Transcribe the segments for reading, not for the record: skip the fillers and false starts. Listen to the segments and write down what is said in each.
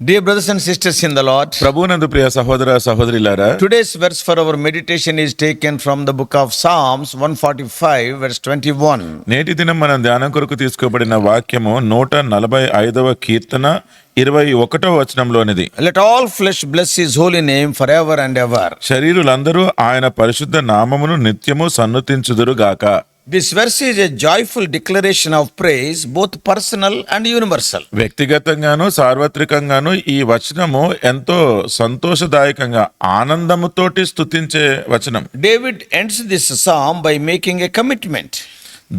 Dear brothers and sisters in the Lord, ప్రభువునందు ప్రియ సహోదర సహోదరులారా, today's verse for our meditation is taken from the book of Psalms 145 verse 21. నేటి దినం మనం ధ్యానం కొరకు తీసుకోబడిన వాక్యము 145వ కీర్తన 21వ వచనంలోనిది. Let all flesh bless his holy name forever and ever. శరీరులందరూ ఆయన పరిశుద్ధ నామమును నిత్యము సన్నుతించుదురుగాక. This verse is a joyful declaration of praise, both personal and universal. వ్యక్తిగతంగాను సార్వత్రికంగాను ఈ వచనము ఎంతో సంతోషదాయకంగా ఆనందముతోటి స్తుతించే వచనం. David ends this psalm by making a commitment.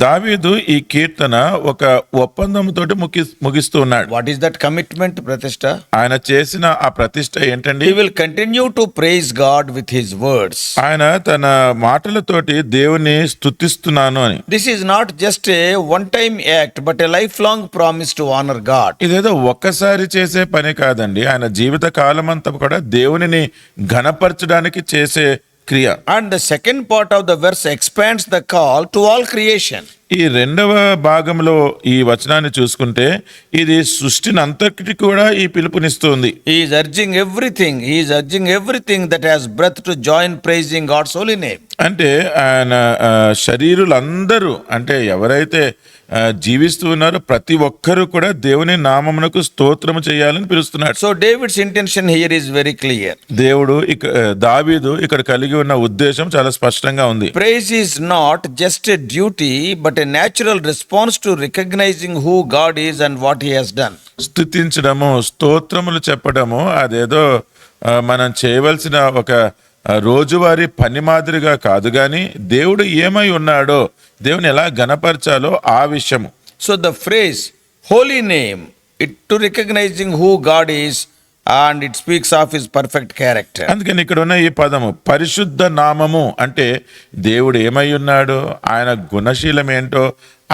దావీదు ఈ కీర్తన ఒక ఒప్పందముతోటి ముగిస్తూ ఉన్నాడు. What is that commitment, Pratishtha? ఆయన చేసిన ఆ ప్రతిష్ట ఏంటండి? He will continue to praise God with his words. ఆయన తన మాటలతోటి దేవుని స్తుతిస్తున్నాను అని. This is not just a one-time act, but a lifelong promise to honor God. ఇదేదో ఒక్కసారి చేసే పని కాదండి. ఆయన జీవిత కాలమంతా కూడా దేవునిని ఘనపరచడానికి చేసే క్రియ. And the second part of the verse expands the call to all creation. ఈ రెండవ భాగంలో ఈ వచనాన్ని చూసుకుంటే ఇది సృష్టిని అంతటికి కూడా ఈ పిలుపునిస్తుంది. He is urging everything that has breath to join praising God's holy name. అంటే ఆయన శరీరులందరూ అంటే ఎవరైతే జీవిస్తూ ఉన్నారో ప్రతి ఒక్కరూ కూడా దేవుని నామమునకు స్తోత్రము చేయాలని పిలుస్తున్నాడు. So David's intention here is very clear. దావీదు ఇక్కడ కలిగి ఉన్న ఉద్దేశం చాలా స్పష్టంగా ఉంది. Praise is not just a duty but a natural response to recognizing who God is and what he has done. స్తుతించడము, స్తోత్రములు చెప్పడము అదేదో మనం చేయవలసిన ఒక రోజువారీ పని మాదిరిగా కాదు, కానీ దేవుడు ఏమై ఉన్నాడో, దేవుని ఎలా గణపరచాలో ఆ విషయము. So the phrase holy name, it to recognizing who God is and it speaks of his perfect character. అందుకని ఇక్కడ ఉన్న ఈ పదము పరిశుద్ధ నామము అంటే దేవుడు ఏమై ఉన్నాడో, ఆయన గుణశీలం ఏంటో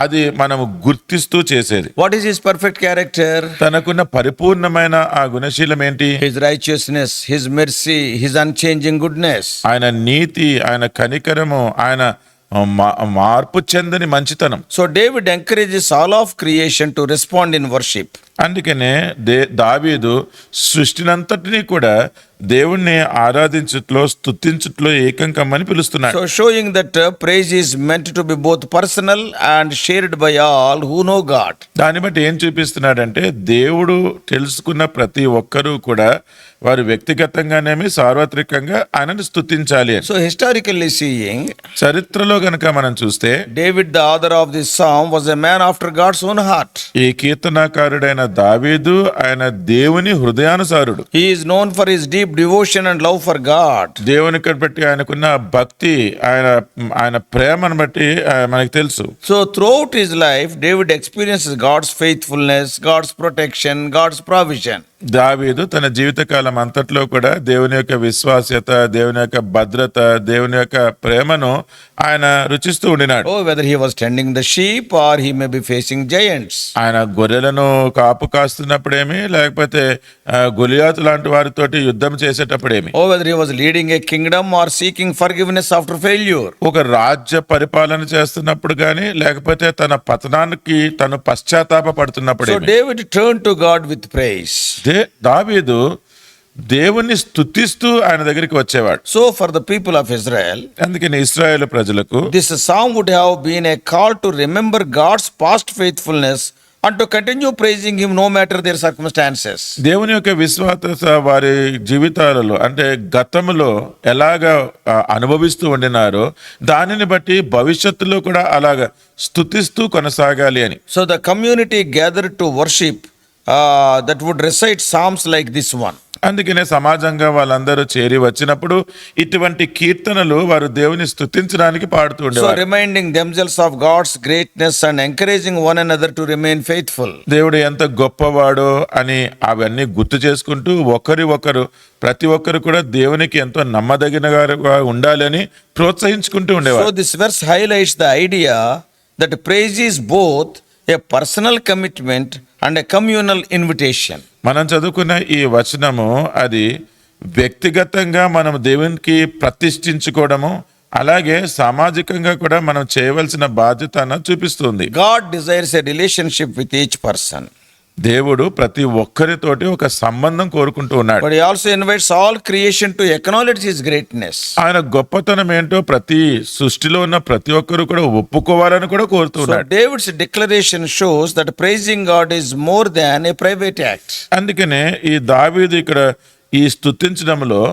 అది మనము గుర్తిస్తూ చేసేది. What is his perfect character? తనకున్న పరిపూర్ణమైన ఆ గుణశీలం ఏంటి? His righteousness, his mercy, his unchanging goodness. ఆయన నీతి, ఆయన కనికరము, ఆయన మార్పు చెందని మంచితనం. So David encourages all of creation to respond in worship. అందుకనే దావీదు సృష్టినంతటినీ కూడా దేవుణ్ణి ఆరాధించుట్లో, స్తుతించుట్లో ఏకం కమ్మని పిలుస్తున్నాడు. So showing that praise is meant to be both personal and shared by all who know God. దాన్ని బట్టి ఏం చూపిస్తున్నాడంటే దేవుడు తెలుసుకున్న ప్రతి ఒక్కరూ కూడా వారు వ్యక్తిగతంగానేమి సార్వత్రికంగా ఆయనను స్తుతించాలి. So historically seeing, చరిత్రలో గనక మనం చూస్తే David, the author of this psalm, was a man after God's own heart. ఈ కీర్తనాకారుడైన దావీదు ఆయన దేవుని హృదయానుసారుడు. He is known for his deep devotion and love for God. దేవుని బట్టి ఆయనకున్న భక్తి, ఆయన ప్రేమను బట్టి మనకు తెలుసు. So throughout his life, David experiences God's faithfulness, God's protection, God's provision. దావీదు తన జీవితకాలం అంతట్లో కూడా దేవుని యొక్క విశ్వాస్యత, దేవుని యొక్క భద్రత, దేవుని యొక్క ప్రేమను ఆయన రుచిస్తూ ఉండినాడు. Oh, whether he was tending the sheep or he may be facing giants. ఆయన గొర్రెలను కాపు కాస్తున్నప్పుడేమి, లేకపోతే గొలియాతు లాంటి వారితోటి యుద్ధం చేసేటప్పుడేమి, Oh, whether he was leading a kingdom or seeking forgiveness after failure. ఒక రాజ్య పరిపాలన చేస్తున్నప్పుడు గాని, లేకపోతే తన పతనానికి తను పశ్చాత్తాప So పడుతున్నప్పుడు David turned to God with praise. దావీదు దేవుని స్తుతిస్తూ ఆయన దగ్గరికి వచ్చేవాడు. So for the people of Israel, అందుకని ఇశ్రాయేలు ప్రజలకు this psalm would have been a call to remember God's past faithfulness and to continue praising him no matter their circumstances. దేవుని యొక్క విశ్వాస వారి జీవితాలలో అంటే గతంలో ఎలాగా అనుభవిస్తూ ఉండినారో దానిని బట్టి భవిష్యత్తులో కూడా అలాగా స్తుతిస్తూ కొనసాగాలి అని. So the community gathered to worship that would recite psalms like this one. అందుకనే సమాజంగా వాళ్ళందరూ చేరి వచ్చినప్పుడు ఇటువంటి కీర్తనలు వారు దేవుని స్తుతించడానికి పాడుతూ So ఉండేవారు. reminding themselves of God's greatness and encouraging one another to remain faithful. దేవుడు ఎంత గొప్పవాడో అని అవన్నీ గుర్తు చేసుకుంటూ ప్రతి ఒక్కరు కూడా దేవునికి ఎంతో నమ్మదగినగా ఉండాలని ప్రోత్సహించుకుంటూ ఉండేవారు. So this verse highlights the idea that praise is both a personal commitment and a communal invitation. మనం చదువుకున్న ఈ వచనము అది వ్యక్తిగతంగా మనం దేవునికి ప్రతిష్ఠించుకోవడము, అలాగే సామాజికంగా కూడా మనం చేయవలసిన బాధ్యత చూపిస్తుంది. God desires a relationship with each person. దేవుడు ప్రతి ఒక్కరితోటి ఒక సంబంధం కోరుకుంటూ ఉన్నాడు. But he also invites all creation to acknowledge his greatness. ఆయన గొప్పతనం ఏంటో ప్రతి సృష్టిలో ఉన్న ప్రతి ఒక్కరు కూడా ఒప్పుకోవాలని కూడా So కోరుతున్నాడు. David's declaration shows that praising God is more than a private act. అందుకనే ఈ దావీదు ఇక్కడ ఈ స్తుతించడంలో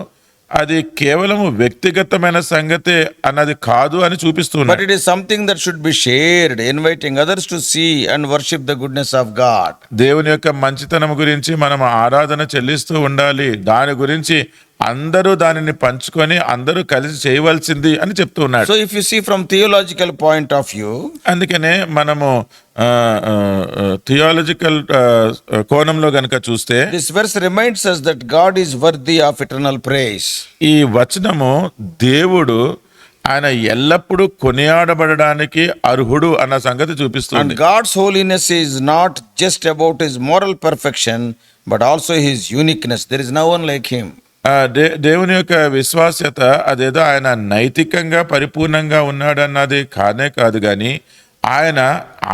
అది కేవలం వ్యక్తిగతమైన సంగతే అన్నది కాదు అని But చూపిస్తున్నాడు. it is something that should be shared, inviting others to see and worship the goodness of God. దేవుని యొక్క మంచితనం గురించి మనం ఆరాధన చెల్లిస్తూ ఉండాలి. దాని గురించి అందరూ దానిని పంచుకొని అందరూ కలిసి చేయవలసింది అని చెప్తూ ఉన్నాడు. So if you see from theological point of view, అందుకనే మనము థియాలజికల్ కోణంలో గనుక చూస్తే this verse reminds us that God is worthy of eternal praise. ఈ వచనము దేవుడు ఆయన ఎల్లప్పుడూ కొనియాడబడడానికి అర్హుడు అన్న సంగతి And చూపిస్తుంది. God's holiness is not just about his moral perfection, but also his uniqueness. There is no one like him. దేవుని యొక్క విశ్వాస్యత అదేదో ఆయన నైతికంగా పరిపూర్ణంగా ఉన్నాడన్నది కానే కాదు కానీ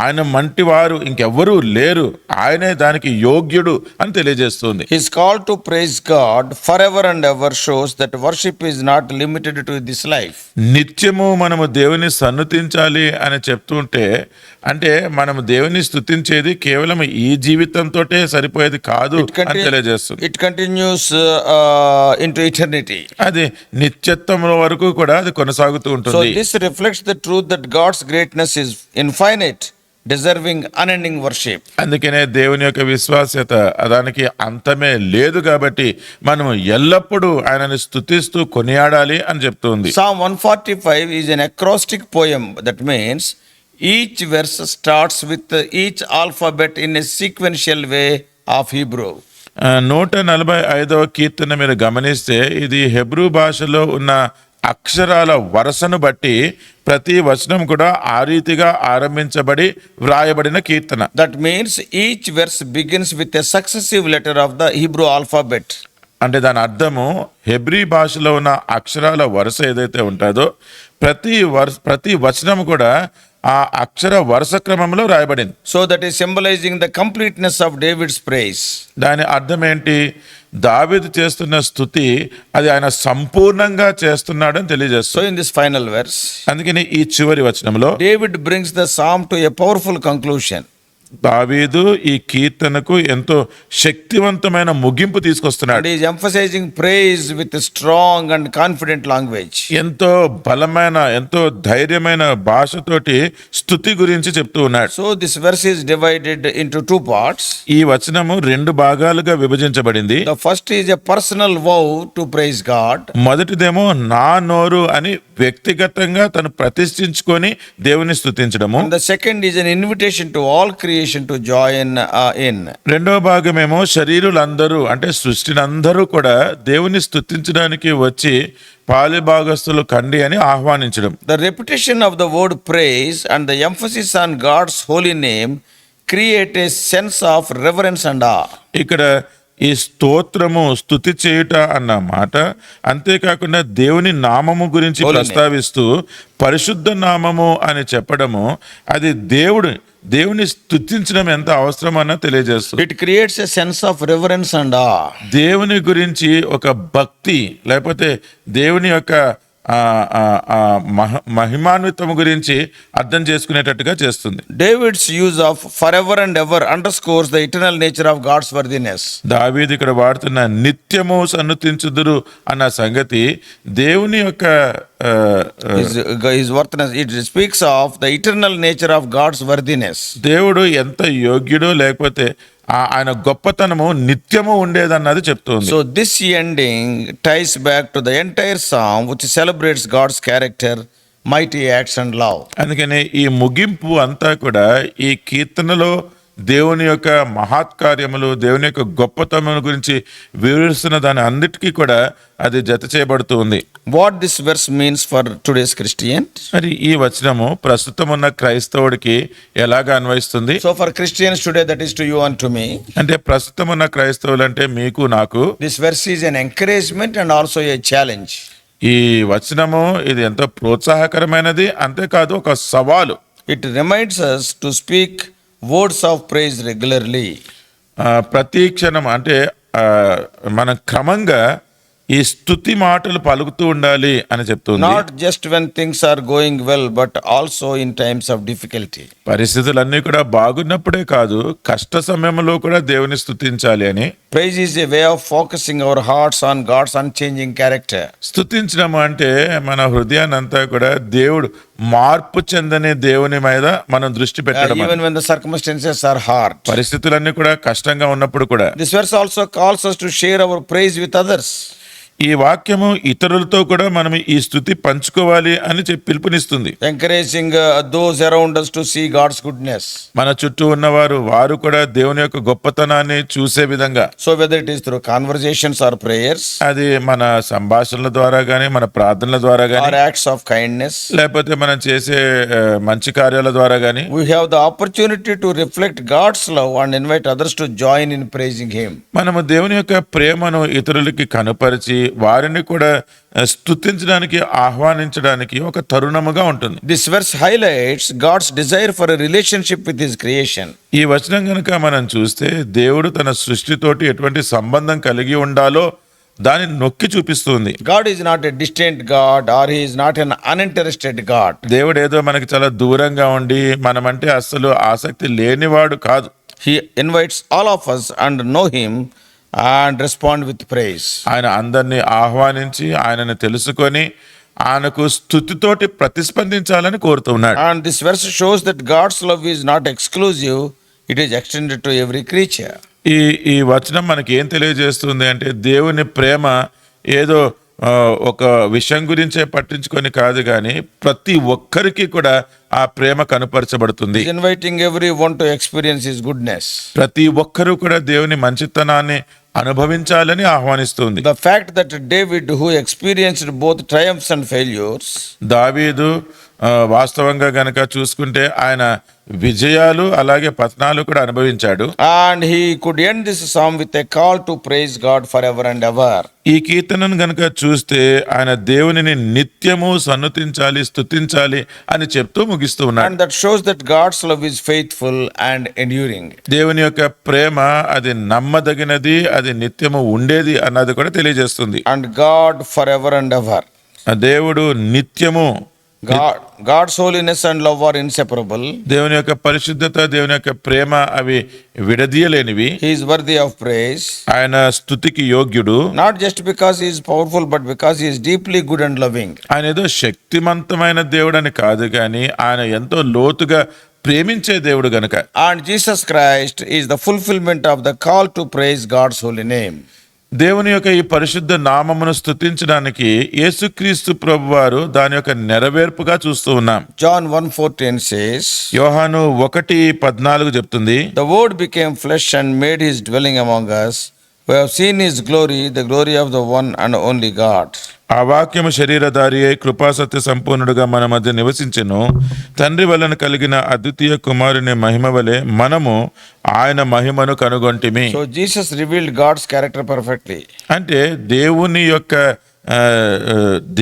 ఆయన మంటి వారు ఇంకెవ్వరూ లేరు, ఆయనే దానికి యోగ్యుడు అని తెలియజేస్తుంది. His call to praise God forever and ever shows that worship is not limited to this life. నిత్యము మనము దేవుని సన్నుతించాలి అని చెప్తుంటే అంటే మనము దేవుని స్తుతించేది కేవలం ఈ జీవితంతోటే సరిపోయేది కాదు అని తెలియజేస్తుంది. It continues into eternity. అది నిత్యత్వం వరకు కూడా అది కొనసాగుతూ So ఉంటుంది. this reflects the truth that God's greatness is infinite, deserving unending worship. అందుకనే దేవుని యొక్క విశ్వాస్యత దానికి అంతమే లేదు కాబట్టి మనము ఎల్లప్పుడూ ఆయనని స్తుతిస్తూ కొనియాడాలి అని చెప్తుంది. Psalm 145 is an acrostic poem. That means each verse starts with each alphabet in a sequential way of Hebrew. 145వ కీర్తన మీరు గమనిస్తే ఇది హెబ్రూ భాషలో ఉన్న అక్షరాల వరుసను బట్టి ప్రతి వచనం కూడా ఆ రీతిగా ఆరంభించబడి వ్రాయబడిన కీర్తన. That means each verse begins with a successive letter of the Hebrew alphabet. అంటే దాని అర్థము హెబ్రీ భాషలో ఉన్న అక్షరాల వరుస ఏదైతే ఉంటుందో ప్రతి వచనం కూడా ఆ అక్షర వరుస క్రమంలో రాయబడింది. So that is symbolizing the completeness of David's praise. దాని అర్థం ఏంటి? దావీదు చేస్తున్న స్తుతి అది ఆయన సంపూర్ణంగా చేస్తున్నాడని So తెలియజేస్తుంది. in this final verse, అందుకని ఈ చివరి వచనంలో David brings the psalm to a powerful conclusion. దావీదు ఈ కీర్తనకు ఎంతో శక్తివంతమైన ముగింపు తీసుకొస్తున్నాడు. And he is emphasizing praise with a strong and confident language. ఎంతో బలమైన ఎంతో ధైర్యమైన భాషతోటి స్తుతి గురించి చెప్తూ ఉన్నాడు. So this verse is divided into two parts. ఈ వచనము 2 భాగాలుగా విభజించబడింది. The first is a personal vow to praise God. మొదటిదేమో నా నోరు అని వ్యక్తిగతంగా తను ప్రతిష్ఠించుకొని దేవుని స్తుతించడము. And the second is an invitation to all creation to join in. రెండవ భాగమేమో శరీరులందరూ అంటే సృష్టినందరూ కూడా దేవుని స్తుతించడానికి వచ్చి పాలిభాగస్తులు కండి అని ఆహ్వానించడం. The repetition of the word praise and the emphasis on God's holy name create a sense of reverence and awe. ఇక్కడ ఈ స్తోత్రము స్తుతి చేయుట అన్న మాట అంతేకాకుండా దేవుని నామము గురించి Holy name. ప్రస్తావిస్తూ పరిశుద్ధ నామము అని చెప్పడము అది దేవుని స్తుతించడం ఎంత అవసరమన్న తెలియజేస్తుంది. It creates a sense of reverence and awe. దేవుని గురించి ఒక భక్తి లేకపోతే దేవుని యొక్క మహిమాన్వితం గురించి అర్థం చేసుకునేటట్టుగా చేస్తుంది. David's use of forever and ever underscores the eternal nature of God's worthiness. దావీదు ఇక్కడ వాడుతున్న నిత్యము సన్నుతించుదురు అన్న సంగతి దేవుని యొక్క His worthiness, it speaks of the eternal nature of God's worthiness. దేవుడు ఎంత యోగ్యుడో లేకపోతే ఆయన గొప్పతనము నిత్యము ఉండేదన్నది చెప్తుంది. So this ending ties back to the entire psalm which celebrates God's character, mighty acts and love. అందుకనే ఈ ముగింపు అంతా కూడా ఈ కీర్తనలో దేవుని యొక్క మహత్కార్యములు దేవుని యొక్క గొప్పతనం గురించి వివరిస్తున్న దాని అన్నిటికీ కూడా అది జత చేయబడుతూ ఉంది. What this verse means for today's Christian? మరి ఈ వచనము ప్రస్తుతం ఉన్న క్రైస్తవుడికి ఎలాగా అన్వయిస్తుంది? So for Christians today, that is to you and to me, అంటే ప్రస్తుతం ఉన్న క్రైస్తవులు అంటే మీకు నాకు this verse is an encouragement and also a challenge. ఈ వచనము ఇది ఎంతో ప్రోత్సాహకరమైనది, అంతేకాదు ఒక సవాలు. It reminds us to speak words of praise regularly. ప్రతి క్షణం అంటే ఆ, మనం క్రమంగా ఈ స్తుతి మాటలు పలుకుతూ ఉండాలి అని చెప్తుంది. Not just when things are going well, but also in times of difficulty. పరిస్థితులన్నీ కూడా బాగున్నప్పుడే కాదు, కష్ట సమయంలో కూడా దేవుని స్తుతించాలి అని. Praise is a way of focusing our hearts on God's unchanging character. స్తుతించడం అంటే మన హృదయాన్ని అంతా కూడా దేవుడు మార్పు చెందని దేవుని మీద మనం దృష్టి పెట్టడం. Even when the circumstances are hard. పరిస్థితులన్నీ కూడా కష్టంగా ఉన్నప్పుడు కూడా. This verse also calls us to share our praise with others. ఈ వాక్యము ఇతరులతో కూడా మనం ఈ స్తుతి పంచుకోవాలి అని చెప్పి పిలుపునిస్తుంది. Encouraging those around us to see God's goodness. మన చుట్టూ ఉన్నవారు వారు కూడా దేవుని యొక్క గొప్పతనాన్ని చూసే విధంగా. So whether it is through conversations or prayers, అది మన సంభాషణల ద్వారా గానీ, మన ప్రార్థనల ద్వారా or గానీ, acts of kindness, లేకపోతే మనం చేసే మంచి కార్యాల ద్వారా గానీ, we have the opportunity to reflect God's love and invite others to join in praising Him. మనము దేవుని యొక్క ప్రేమను ఇతరులకి కనుపరిచి వారిని కూడా స్తుతించడానికి ఆహ్వానించడానికి ఒక తరుణముగా ఉంటుంది. This verse highlights God's desire for a relationship with His creation. ఈ వచనం గనుక మనం చూస్తే దేవుడు తన సృష్టితోటి ఎటువంటి సంబంధం కలిగి ఉండాలో దాన్ని నొక్కి చూపిస్తుంది. God is not a distant God, or He is not an uninterested God. దేవుడు ఏదో మనకి చాలా దూరంగా ఉండి మనమంటే అస్సలు ఆసక్తి లేనివాడు కాదు. He invites all of us and know Him and respond with praise. ఆయన అందరినీ ఆహ్వానించి ఆయనను తెలుసుకొని ఆయనకు స్తుతితోటి ప్రతిస్పందించాలని కోరుతున్నాడు. And this verse shows that God's love is not exclusive, it is extended to every creature. ఈ వచనం మనకి ఏం తెలియజేస్తుంది అంటే దేవుని ప్రేమ ఏదో ఒక విషయం గురించే పట్టించుకొని కాదు కానీ ప్రతి ఒక్కరికి కూడా ఆ ప్రేమ కనుపరచబడుతుంది. He is inviting everyone to experience His goodness. ప్రతి ఒక్కరూ కూడా దేవుని మంచితనాన్ని అనుభవించాలని ఆహ్వానిస్తుంది. The fact that David, who experienced both triumphs and failures, దావీదు వాస్తవంగా గనక చూసుకుంటే ఆయన విజయాలు అలాగే పతనాలు కూడా అనుభవించాడు. and he could end this psalm with a call to praise God forever and ever. ఈ కీర్తనను గనక చూస్తే ఆయన దేవునిని నిత్యము సన్నుతించాలి, స్తుతించాలి అని చెప్తూ ముగిస్తూ ఉన్నాడు. And that shows that God's love is faithful and enduring. దేవుని యొక్క ప్రేమ అది నమ్మదగినది, అది నిత్యము ఉండేది అన్నది కూడా తెలియజేస్తుంది. And God forever and ever. ఆ దేవుడు నిత్యము, God's holiness and love are inseparable. దేవుని యొక్క పరిశుద్ధత, దేవుని యొక్క ప్రేమ అవి విడదీయలేనివి. He is worthy of praise. ఆయన స్తుతికి యోగ్యుడు. Not just because He is powerful, but because He is deeply good and loving. ఆయన ఏదో శక్తిమంతమైన దేవుడు అని కాదు కానీ ఆయన ఎంతో లోతుగా ప్రేమించే దేవుడు గనుక. And Jesus Christ is the fulfillment of the call to praise God's holy name. దేవుని యొక్క ఈ పరిశుద్ధ నామమును స్తుతించడానికి యేసుక్రీస్తు ప్రభువారు దాని యొక్క నెరవేర్పుగా చూస్తూ ఉన్నాం. John 1:14 says, యోహాను 1:14 చెప్తుంది, the word became flesh and made His dwelling among us. We have seen His glory, the glory of the one and only God. ఆ వాక్యము శరీరధారి అయి కృపాసత్య సంపూర్ణుడుగా మన మధ్య నివసించెను. తండ్రి వలన కలిగిన అద్వితీయ కుమారుని మహిమ వలె మనము ఆయన మహిమను కనుగొంటిమి. So Jesus revealed God's character perfectly. అంటే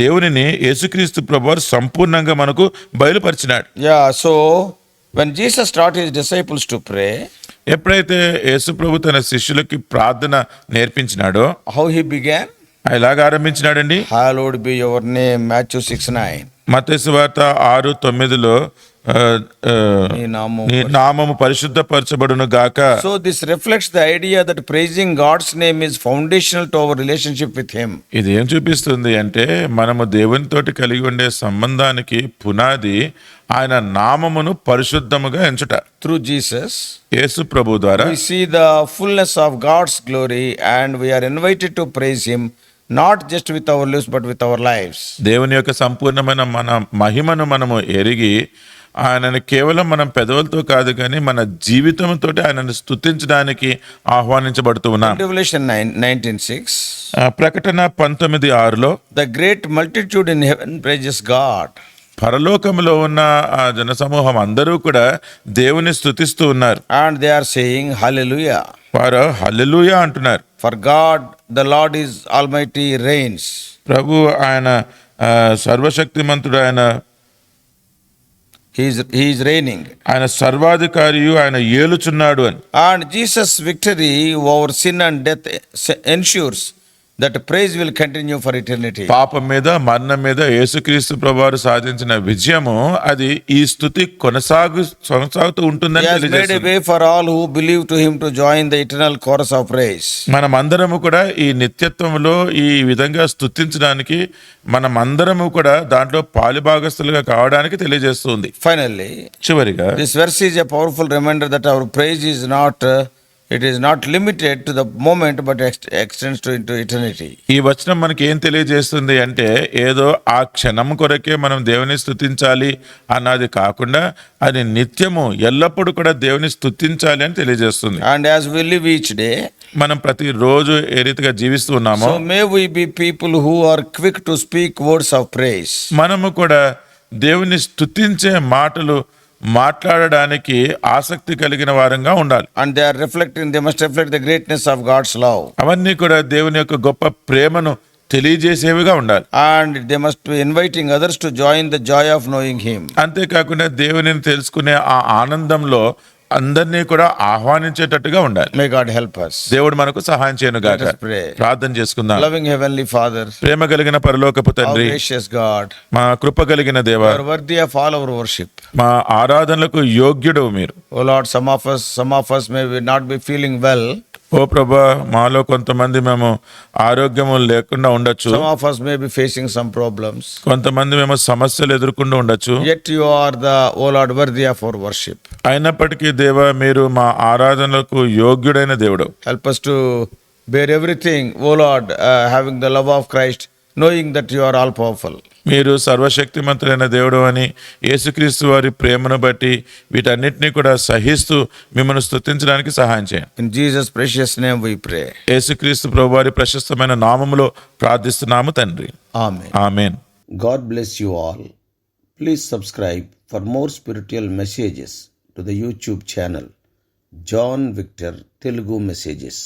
దేవునిని యేసుక్రీస్తు ప్రభువారు సంపూర్ణంగా మనకు బయలుపరిచినాడు. Yeah, so when Jesus taught His disciples to pray, ఎప్పుడైతే యేసు ప్రభు తన శిష్యులకి ప్రార్థన నేర్పించినాడో how He began? ఎలాగ ఆరంభించినాడండి? Hallowed be your name, Matthew 6:9. మత్తయి సువార్త 6:9 నీ నామము నీ నామము పరిశుద్ధపరచబడును గాక. So this reflects the idea that praising God's name is foundational to our relationship with Him. ఇది ఏం చూపిస్తుంది అంటే మనము దేవునితోటి కలిగి ఉండే సంబంధానికి పునాది ఆయన నామమును పరిశుద్ధముగా ఎంచుట. Through Jesus, యేసు ప్రభు ద్వారా we see the fullness of God's glory and we are invited to praise Him not just with our lips but with our lives. దేవుని యొక్క సంపూర్ణమైన మన మహిమను మనము ఎరిగి ఆయనను కేవలం మనం పెదవులతో కాదు కానీ మన జీవితంతో ఆయనను స్తుతించడానికి ఆహ్వానించబడుతూ ఉన్నాం. Revelation 19:6. ప్రకటన 19:6 The great multitude in heaven praises God. పరలోకములో ఉన్న ఆ జనసమూహం అందరూ కూడా దేవుని స్తుతిస్తూ ఉన్నారు. And they are saying hallelujah. వారు హల్లెలూయా అంటున్నారు. For God the Lord is almighty reigns. ప్రభు ఆయన సర్వశక్తిమంతుడు, ఆయన He is reigning. ఆయన సర్వాధికారియు, ఆయన ఏలుచున్నాడు అని. And Jesus' victory over sin and death ensures that praise will continue for eternity. పాపం మీద, మరణం మీద యేసుక్రీస్తు ప్రభువారు సాధించిన విజయము అది ఈ స్తుతి కొనసాగుతూ ఉంటుందని He has made a తెలియజేస్తుంది. way for all who believe to him to join the eternal chorus of praise. మనమందరము కూడా ఈ నిత్యత్వంలో ఈ విధంగా స్తుతించడానికి మనమందరము కూడా దాంట్లో పాలుభాగస్తులుగా కావడానికి తెలియజేస్తుంది. Finally, చివరిగా this verse is a powerful reminder that our praise is not limited to the moment but extends into eternity. ఈ వచనం మనకి ఏం తెలియజేస్తుంది అంటే ఏదో ఆ క్షణం కొరకే మనం దేవుని స్తుతించాలి అన్నది కాకుండా అది నిత్యము ఎల్లప్పుడూ కూడా దేవుని స్తుతించాలి అని తెలియజేస్తుంది. And as we live each day, మనం ప్రతిరోజు ఏ రీతిగా జీవిస్తూ ఉన్నామో so may we be people who are quick to speak words of praise. మనము కూడా దేవుని స్తుతించే మాటలు మాట్లాడడానికి ఆసక్తి కలిగిన వారంగా ఉండాలి. And they must reflect the greatness of God's love. అవన్నీ కూడా దేవుని యొక్క గొప్ప ప్రేమను తెలియజేసేవిగా ఉండాలి. And they must be inviting others to join the joy of knowing him. అంతేకాకుండా దేవునిని తెలుసుకునే ఆ ఆనందంలో అందరినీ కూడా ఆహ్వానించేటట్టుగా ఉండాలి. May God help us. దేవుడు మనకు సహాయం చేయను గాక. Let us pray. ప్రార్థన చేసుకుందాం. Loving Heavenly Father, ప్రేమ కలిగిన పరలోకపు our తండ్రి, gracious God, మా కృప కలిగిన దేవ, you are worthy of all our worship. మా ఆరాధనలకు యోగ్యుడు మీరు. Oh Lord, some of us may not be feeling well. ఓ ప్రభా, మాలో కొంతమంది మేము ఆరోగ్యము లేకుండా ఉండొచ్చు. Some of us may be facing some problems. కొంతమంది మేము సమస్యలు ఎదుర్కొంటూ ఉండొచ్చు. Yet you are oh Lord, worthy of our worship. అయినప్పటికీ దేవా, మీరు మా ఆరాధనలకు యోగ్యుడైన దేవుడు. Help us to bear everything, oh Lord, having the love of Christ, knowing that you are all powerful. మీరు సర్వశక్తిమంతులైన దేవుడు అని, యేసుక్రీస్తు వారి ప్రేమను బట్టి వీటన్నిటినీ కూడా సహిస్తూ మిమ్మల్ని స్తుతించడానికి సహాయం చేయండి. In Jesus' precious name we pray. యేసుక్రీస్తు ప్రభు వారి ప్రశస్తమైన నామములో ప్రార్థిస్తున్నాము తండ్రి. Amen. Amen. God bless you all. Please subscribe for more spiritual messages to the YouTube channel John Victor Telugu Messages.